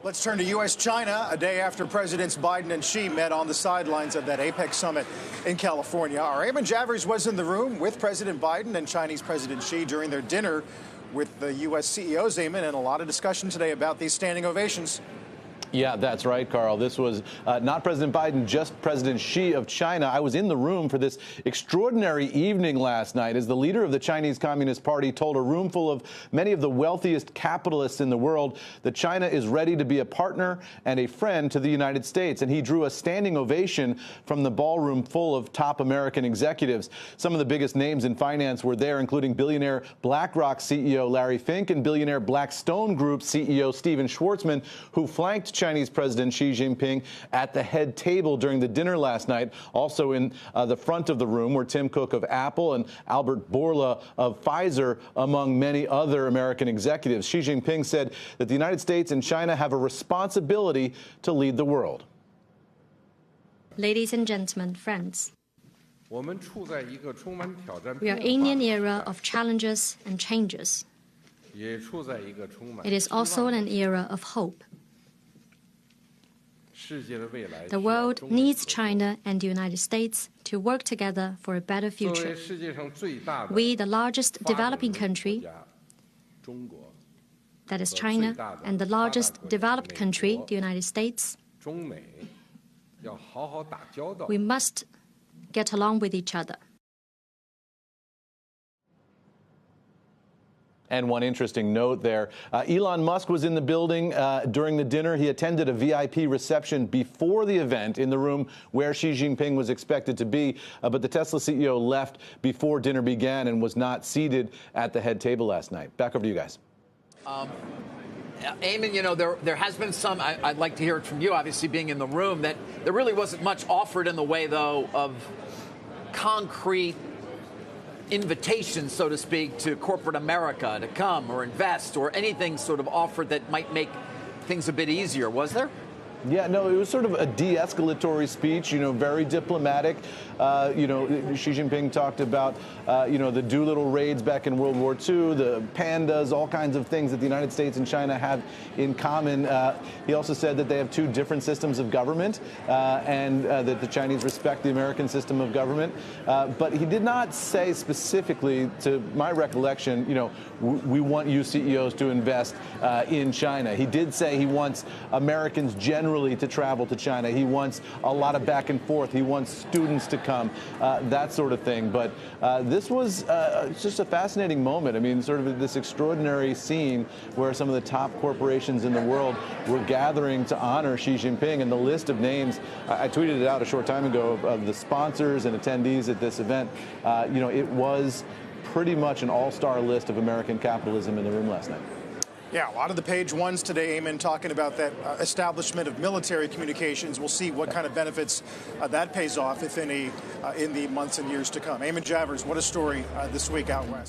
Let's turn to U.S.-China a day after Presidents Biden and Xi met on the sidelines of that APEC summit in California. Our Eamon Javers was in the room with President Biden and Chinese President Xi during their dinner with the U.S. CEOs, Eamon, and a lot of discussion today about these standing ovations. Yeah, that's right, Carl. This was not President Biden, just President Xi of China. I was in the room for this extraordinary evening last night as the leader of the Chinese Communist Party told a room full of many of the wealthiest capitalists in the world that China is ready to be a partner and a friend to the United States. And he drew a standing ovation from the ballroom full of top American executives. Some of the biggest names in finance were there, including billionaire BlackRock CEO Larry Fink and billionaire Blackstone Group CEO Steven Schwarzman, who flanked Chinese President Xi Jinping at the head table during the dinner last night. Also in the front of the room were Tim Cook of Apple and Albert Bourla of Pfizer, among many other American executives. Xi Jinping said that the United States and China have a responsibility to lead the world. Ladies and gentlemen, friends, we are in an era of challenges and changes. It is also an era of hope. The world needs China and the United States to work together for a better future. We, the largest developing country, that is China, and the largest developed country, the United States, we must get along with each other. And one interesting note there, Elon Musk was in the building during the dinner. He attended a VIP reception before the event in the room where Xi Jinping was expected to be. But the Tesla CEO left before dinner began and was not seated at the head table last night. Back over to you guys. Eamon, you know, there has been some, I'd like to hear it from you, obviously being in the room, that there really wasn't much offered in the way, though, of concrete invitations, so to speak, to corporate America to come or invest or anything sort of offered that might make things a bit easier, was there? Yeah, no, it was sort of a de-escalatory speech, very diplomatic. Xi Jinping talked about, the Doolittle raids back in World War II, the pandas, all kinds of things that the United States and China have in common. He also said that they have two different systems of government and that the Chinese respect the American system of government. But he did not say specifically, to my recollection, we want you CEOs to invest in China. He did say he wants Americans generally to travel to China. He wants a lot of back and forth. He wants students to come, that sort of thing. But this was just a fascinating moment. I mean, sort of this extraordinary scene where some of the top corporations in the world were gathering to honor Xi Jinping. And the list of names, I tweeted it out a short time ago, of the sponsors and attendees at this event. It was pretty much an all-star list of American capitalism in the room last night. Yeah, a lot of the page ones today, Eamon, talking about that establishment of military communications. We'll see what kind of benefits that pays off, if any, in the months and years to come. Eamon Javers, what a story this week out west.